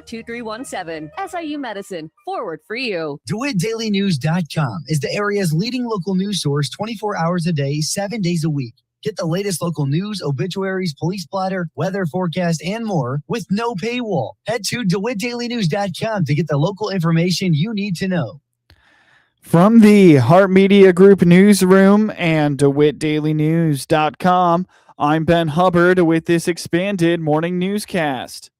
52317. SIU Medicine, forward for you. DeWittDailyNews.com is the area's leading local news source 24 hours a day, 7 days a week. Get the latest local news, obituaries, police blotter, weather forecast, and more with no paywall. Head to DeWittDailyNews.com to get the local information you need to know. From the Hart Media Group newsroom and DeWittDailyNews.com, I'm Ben Hubbard with this expanded morning newscast.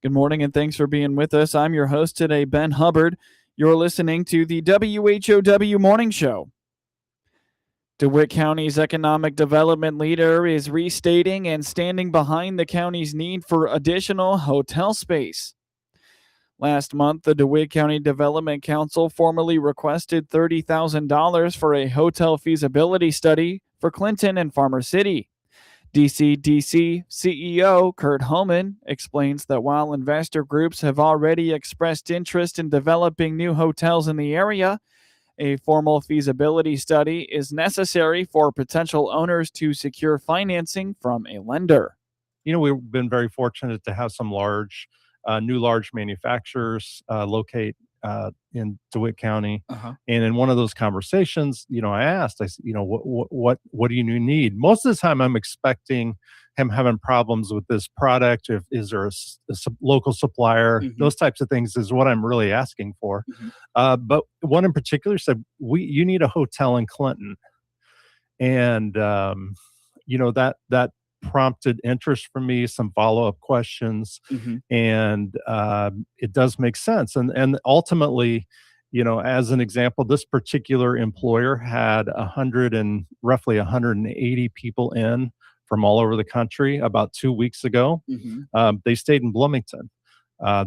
Good morning and thanks for being with us. I'm your host today, Ben Hubbard. You're listening to the WHOW Morning Show. DeWitt County's economic development leader is restating and standing behind the county's need for additional hotel space. Last month, the DeWitt County Development Council formally requested $30,000 for a hotel feasibility study for Clinton and Farmer City. DCDC CEO Kurt Homan explains that while investor groups have already expressed interest in developing new hotels in the area, a formal feasibility study is necessary for potential owners to secure financing from a lender. You know, we've been very fortunate to have some new large manufacturers locate in DeWitt County. And in one of those conversations, I asked, I said, what do you need? Most of the time I'm expecting him having problems with this product. Is there a local supplier? Those types of things is what I'm really asking for. But one in particular said, you need a hotel in Clinton. And, that prompted interest from me, some follow-up questions, and it does make sense. And ultimately, as an example, this particular employer had roughly 180 people in from all over the country about 2 weeks ago. They stayed in Bloomington.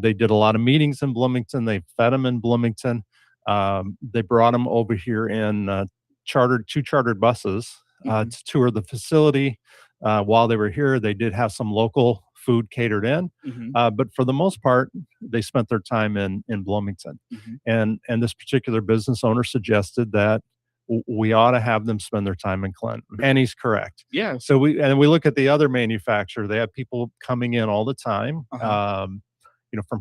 They did a lot of meetings in Bloomington. They fed them in Bloomington. They brought them over here in two chartered buses to tour the facility. While they were here, they did have some local food catered in, but for the most part, they spent their time in Bloomington. And this particular business owner suggested that we ought to have them spend their time in Clinton, and he's correct. Yeah. So we look at the other manufacturer; they have people coming in all the time, from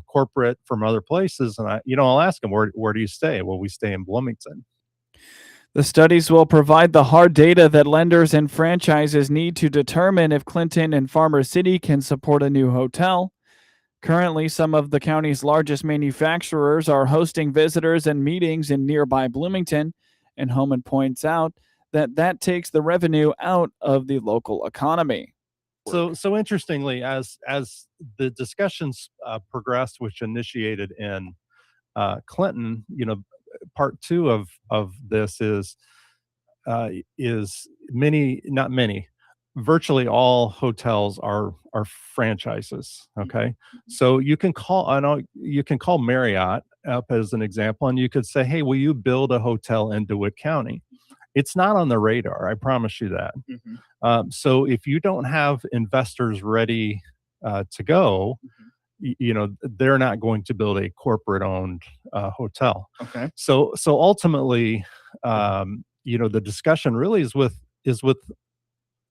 corporate, from other places, and I'll ask them, where do you stay? Well, we stay in Bloomington. The studies will provide the hard data that lenders and franchises need to determine if Clinton and Farmer City can support a new hotel. Currently, some of the county's largest manufacturers are hosting visitors and meetings in nearby Bloomington, and Homan points out that takes the revenue out of the local economy. So interestingly, as the discussions progressed, which initiated in Clinton, part two of this is virtually all hotels are franchises. Okay, so you can call Marriott up as an example, and you could say, hey, will you build a hotel in DeWitt County? It's not on the radar, I promise you that. So if you don't have investors ready to go, they're not going to build a corporate-owned hotel. Okay. So ultimately, the discussion really is with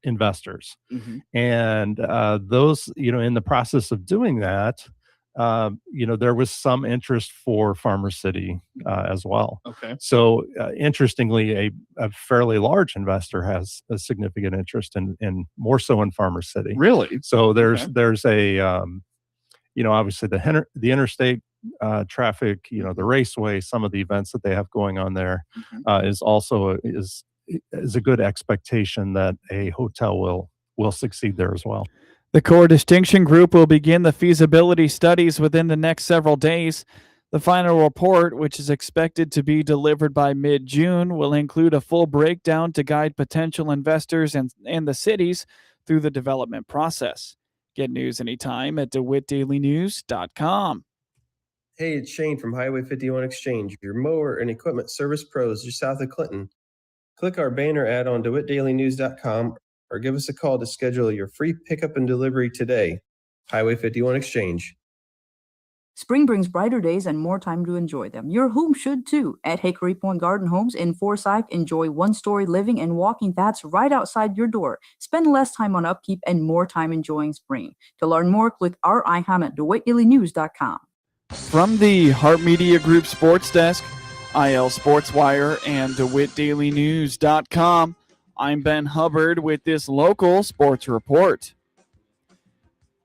investors, and those, in the process of doing that, there was some interest for Farmer City as well. Okay. So interestingly, a fairly large investor has a significant interest in more so in Farmer City. Really? So there's a obviously the interstate traffic, the raceway, some of the events that they have going on there is also is a good expectation that a hotel will succeed there as well. The core distinction group will begin the feasibility studies within the next several days. The final report, which is expected to be delivered by mid-June, will include a full breakdown to guide potential investors and the cities through the development process. Get news anytime at DeWittDailyNews.com. Hey, it's Shane from Highway 51 Exchange, your mower and equipment service pros just south of Clinton. Click our banner ad on DeWittDailyNews.com or give us a call to schedule your free pickup and delivery today. Highway 51 Exchange. Spring brings brighter days and more time to enjoy them. Your home should too. At Hickory Point Garden Homes in Forsyth, enjoy one-story living and walking paths right outside your door. Spend less time on upkeep and more time enjoying spring. To learn more, click our icon at DeWittDailyNews.com. From the Hart Media Group Sports Desk, IL Sports Wire, and DeWittDailyNews.com, I'm Ben Hubbard with this local sports report.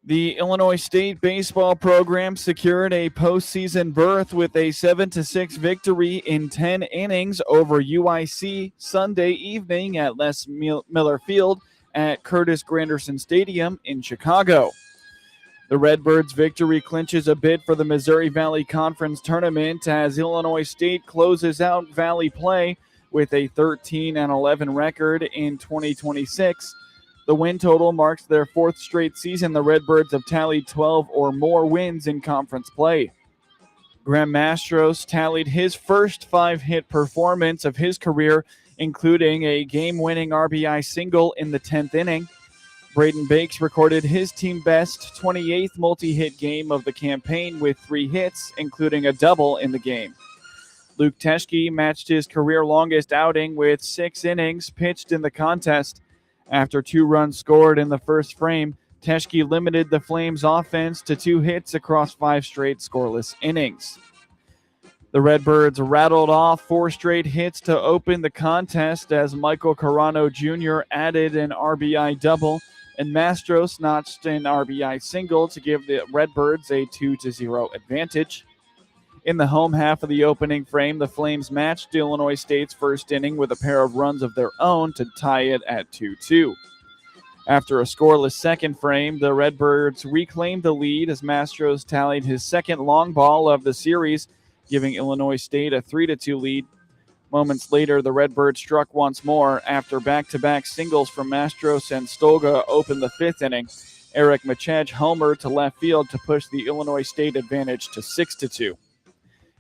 The Illinois State baseball program secured a postseason berth with a 7-6 victory in 10 innings over UIC Sunday evening at Les Miller Field at Curtis Granderson Stadium in Chicago. The Redbirds' victory clinches a bid for the Missouri Valley Conference tournament as Illinois State closes out Valley play with a 13-11 record in 2026. The win total marks their fourth straight season the Redbirds have tallied 12 or more wins in conference play. Graham Mastros tallied his first 5-hit performance of his career, including a game-winning RBI single in the 10th inning. Braden Bakes recorded his team-best 28th multi-hit game of the campaign with 3 hits, including a double in the game. Luke Teschke matched his career-longest outing with 6 innings pitched in the contest. After 2 runs scored in the first frame, Teschke limited the Flames' offense to 2 hits across 5 straight scoreless innings. The Redbirds rattled off 4 straight hits to open the contest as Michael Carano Jr. added an RBI double, and Mastros notched an RBI single to give the Redbirds a 2-0 advantage. In the home half of the opening frame, the Flames matched Illinois State's first inning with a pair of runs of their own to tie it at 2-2. After a scoreless second frame, the Redbirds reclaimed the lead as Mastros tallied his second long ball of the series, giving Illinois State a 3-2 lead. Moments later, the Redbirds struck once more after back-to-back singles from Mastros and Stolga opened the 5th inning. Eric Machej homered to left field to push the Illinois State advantage to 6-2.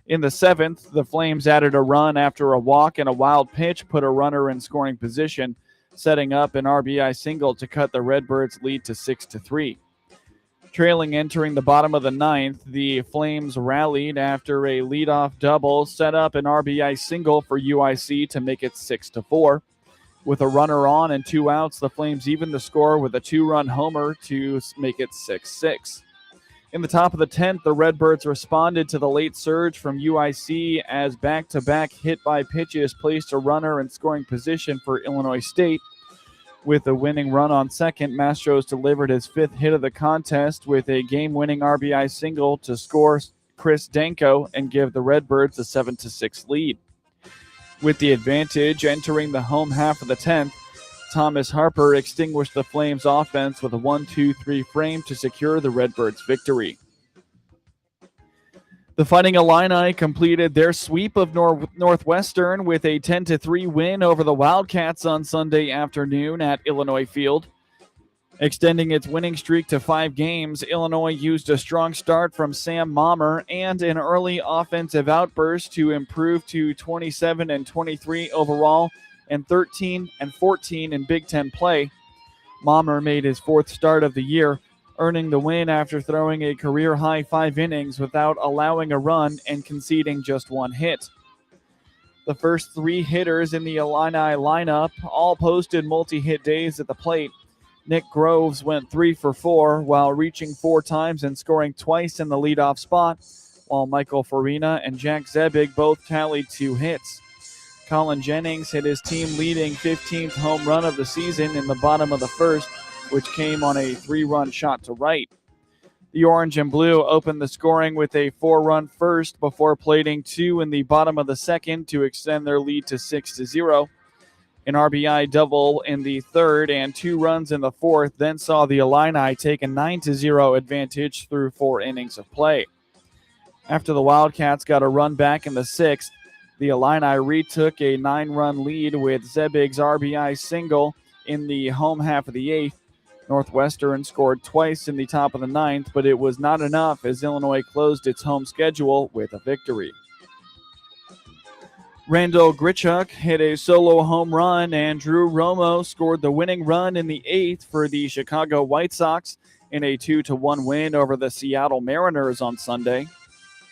In the 7th, the Flames added a run after a walk and a wild pitch put a runner in scoring position, setting up an RBI single to cut the Redbirds' lead to 6-3. Trailing entering the bottom of the 9th, the Flames rallied after a leadoff double set up an RBI single for UIC to make it 6-4. With a runner on and 2 outs, the Flames evened the score with a 2-run homer to make it 6-6. In the top of the 10th, the Redbirds responded to the late surge from UIC as back-to-back hit-by pitches placed a runner in scoring position for Illinois State. With a winning run on second, Mastros delivered his 5th hit of the contest with a game-winning RBI single to score Chris Danko and give the Redbirds a 7-6 lead. With the advantage entering the home half of the 10th, Thomas Harper extinguished the Flames' offense with a 1-2-3 frame to secure the Redbirds' victory. The Fighting Illini completed their sweep of Northwestern with a 10-3 win over the Wildcats on Sunday afternoon at Illinois Field. Extending its winning streak to 5 games, Illinois used a strong start from Sam Mommer and an early offensive outburst to improve to 27-23 overall and 13-14 in Big Ten play. Mommer made his 4th start of the year, earning the win after throwing a career-high 5 innings without allowing a run and conceding just 1 hit. The first 3 hitters in the Illini lineup all posted multi-hit days at the plate. Nick Groves went 3 for 4 while reaching 4 times and scoring twice in the leadoff spot, while Michael Farina and Jack Zebig both tallied 2 hits. Colin Jennings hit his team-leading 15th home run of the season in the bottom of the 1st, which came on a 3-run shot to right. The Orange and Blue opened the scoring with a 4-run first before plating 2 in the bottom of the 2nd to extend their lead to 6-0. An RBI double in the 3rd and 2 runs in the 4th then saw the Illini take a 9-0 advantage through 4 innings of play. After the Wildcats got a run back in the 6th, the Illini retook a 9-run lead with Zebig's RBI single in the home half of the 8th. Northwestern scored twice in the top of the 9th, but it was not enough as Illinois closed its home schedule with a victory. Randall Grichuk hit a solo home run, and Drew Romo scored the winning run in the 8th for the Chicago White Sox in a 2-1 win over the Seattle Mariners on Sunday.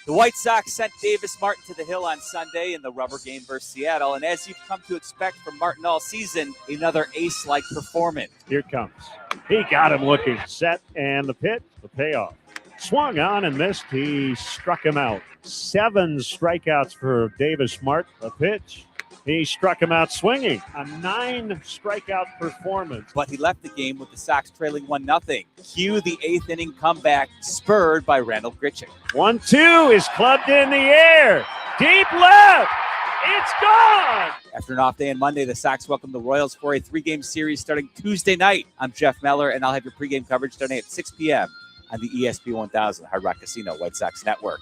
The White Sox sent Davis Martin to the hill on Sunday in the rubber game versus Seattle, and as you've come to expect from Martin all season, another ace-like performance. Here it comes. He got him looking set, and the pitch, the payoff. Swung on and missed. He struck him out. 7 strikeouts for Davis Martin. The pitch. He struck him out swinging. A 9 strikeout performance. But he left the game with the Sox trailing 1-0. Cue the 8th inning comeback, spurred by Randall Grichuk. 1-2 is clubbed in the air. Deep left. It's gone. After an off day on Monday, the Sox welcome the Royals for a 3-game series starting Tuesday night. I'm Jeff Meller, and I'll have your pregame coverage starting at 6 p.m. on the ESP 1000 Hard Rock Casino White Sox Network.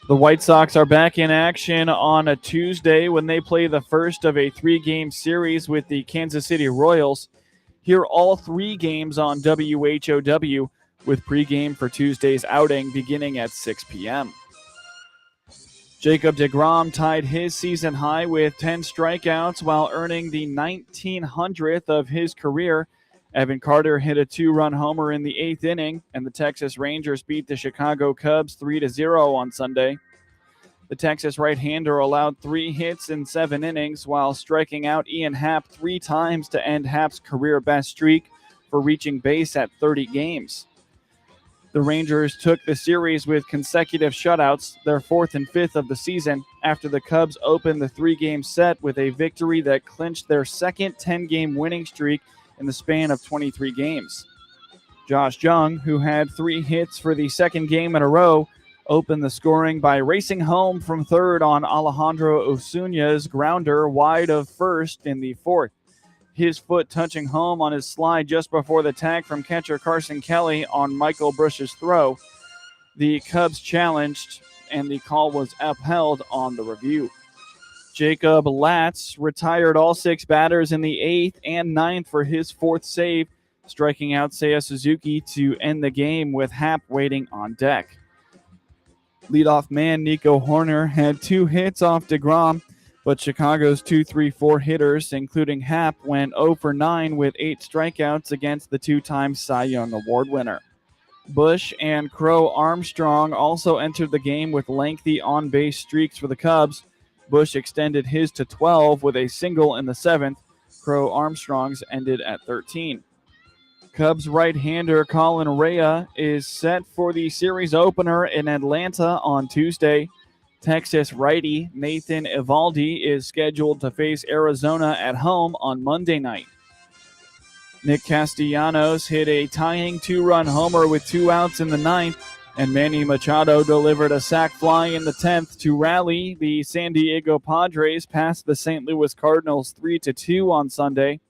The White Sox are back in action on a Tuesday when they play the first of a 3-game series with the Kansas City Royals. Hear all 3 games on WHOW with pregame for Tuesday's outing beginning at 6 p.m. Jacob deGrom tied his season high with 10 strikeouts while earning the 1900th of his career. Evan Carter hit a 2-run homer in the 8th inning, and the Texas Rangers beat the Chicago Cubs 3-0 on Sunday. The Texas right-hander allowed 3 hits in 7 innings while striking out Ian Happ 3 times to end Happ's career-best streak for reaching base at 30 games. The Rangers took the series with consecutive shutouts, their 4th and 5th of the season, after the Cubs opened the 3-game set with a victory that clinched their second 10-game winning streak in the span of 23 games. Josh Jung, who had 3 hits for the second game in a row, opened the scoring by racing home from third on Alejandro Osuna's grounder wide of first in the 4th. His foot touching home on his slide just before the tag from catcher Carson Kelly on Michael Bush's throw. The Cubs challenged, and the call was upheld on the review. Jacob Latz retired all 6 batters in the 8th and 9th for his 4th save, striking out Seiya Suzuki to end the game with Happ waiting on deck. Leadoff man Nico Horner had 2 hits off deGrom, but Chicago's 2-3-4 hitters, including Happ, went 0 for 9 with 8 strikeouts against the 2-time Cy Young Award winner. Bush and Crow Armstrong also entered the game with lengthy on-base streaks for the Cubs. Bush extended his to 12 with a single in the 7th. Crow Armstrong's ended at 13. Cubs right-hander Colin Rea is set for the series opener in Atlanta on Tuesday. Texas righty Nathan Eovaldi is scheduled to face Arizona at home on Monday night. Nick Castellanos hit a tying 2-run homer with 2 outs in the 9th, and Manny Machado delivered a sac fly in the 10th to rally the San Diego Padres past the St. Louis Cardinals 3-2 on Sunday.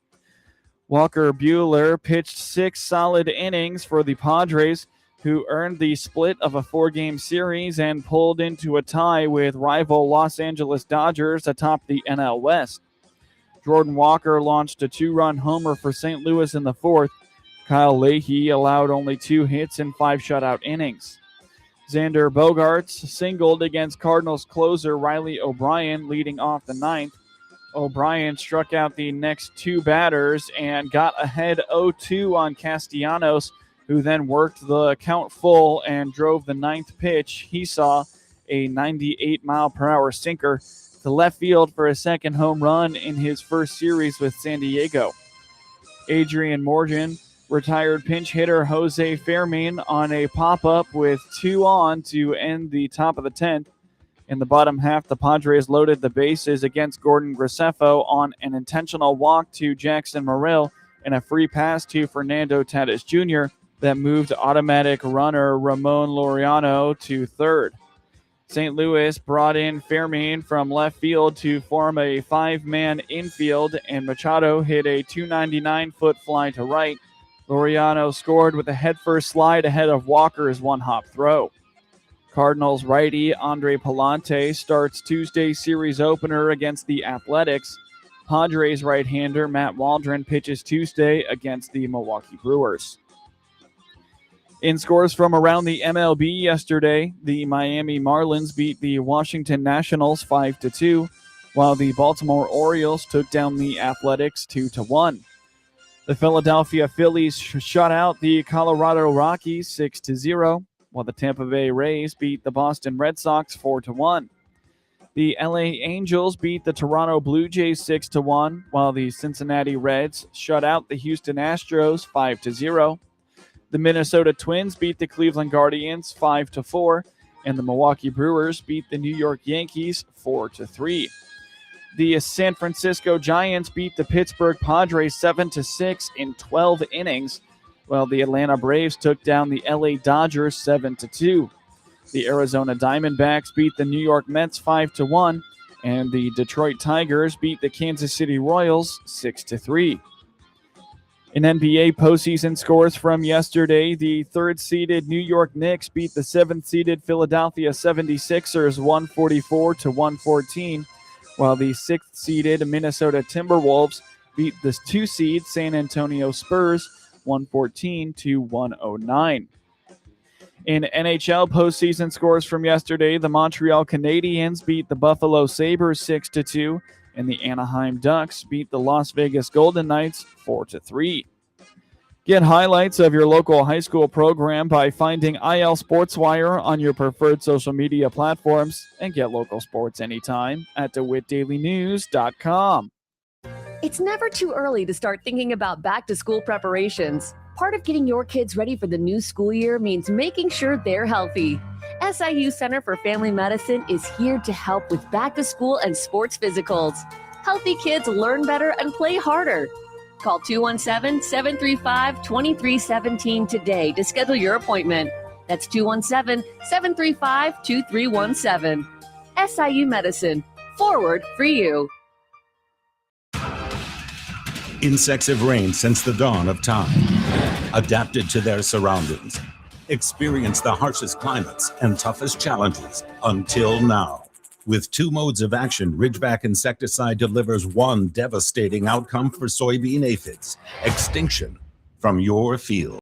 Walker Buehler pitched 6 solid innings for the Padres, who earned the split of a 4-game series and pulled into a tie with rival Los Angeles Dodgers atop the NL West. Jordan Walker launched a 2-run homer for St. Louis in the 4th. Kyle Leahy allowed only 2 hits in 5 shutout innings. Xander Bogaerts singled against Cardinals closer Riley O'Brien leading off the 9th. O'Brien struck out the next 2 batters and got ahead 0-2 on Castellanos, who then worked the count full and drove the 9th pitch. He saw a 98-mile-per-hour sinker to left field for a second home run in his first series with San Diego. Adrian Morgan retired pinch hitter Jose Fermin on a pop-up with 2 on to end the top of the 10th. In the bottom half, the Padres loaded the bases against Gordon Graceffo on an intentional walk to Jackson Morrill and a free pass to Fernando Tatis Jr. that moved automatic runner Ramon Laureano to third. St. Louis brought in Fermin from left field to form a 5-man infield, and Machado hit a 299-foot fly to right. Laureano scored with a headfirst slide ahead of Walker's 1-hop throw. Cardinals righty Andre Palante starts Tuesday's series opener against the Athletics. Padres right-hander Matt Waldron pitches Tuesday against the Milwaukee Brewers. In scores from around the MLB yesterday, the Miami Marlins beat the Washington Nationals 5-2, while the Baltimore Orioles took down the Athletics 2-1. The Philadelphia Phillies shut out the Colorado Rockies 6-0, while the Tampa Bay Rays beat the Boston Red Sox 4-1. The LA Angels beat the Toronto Blue Jays 6-1, while the Cincinnati Reds shut out the Houston Astros 5-0. The Minnesota Twins beat the Cleveland Guardians 5-4, and the Milwaukee Brewers beat the New York Yankees 4-3. The San Francisco Giants beat the Pittsburgh Padres 7-6 in 12 innings, while the Atlanta Braves took down the LA Dodgers 7-2. The Arizona Diamondbacks beat the New York Mets 5-1, and the Detroit Tigers beat the Kansas City Royals 6-3. In NBA postseason scores from yesterday, the third-seeded New York Knicks beat the seventh-seeded Philadelphia 76ers 144-114, while the sixth-seeded Minnesota Timberwolves beat the two-seed San Antonio Spurs 114-109. In NHL postseason scores from yesterday, the Montreal Canadiens beat the Buffalo Sabres 6-2, and the Anaheim Ducks beat the Las Vegas Golden Knights 4-3. Get highlights of your local high school program by finding IL SportsWire on your preferred social media platforms, and get local sports anytime at DeWittDailyNews.com. It's never too early to start thinking about back-to-school preparations. Part of getting your kids ready for the new school year means making sure they're healthy. SIU Center for Family Medicine is here to help with back-to-school and sports physicals. Healthy kids learn better and play harder. Call 217-735-2317 today to schedule your appointment. That's 217-735-2317. SIU Medicine. Forward for you. Insects have reigned since the dawn of time, adapted to their surroundings, experienced the harshest climates and toughest challenges until now. With 2 modes of action, Ridgeback insecticide delivers one devastating outcome for soybean aphids: extinction from your field.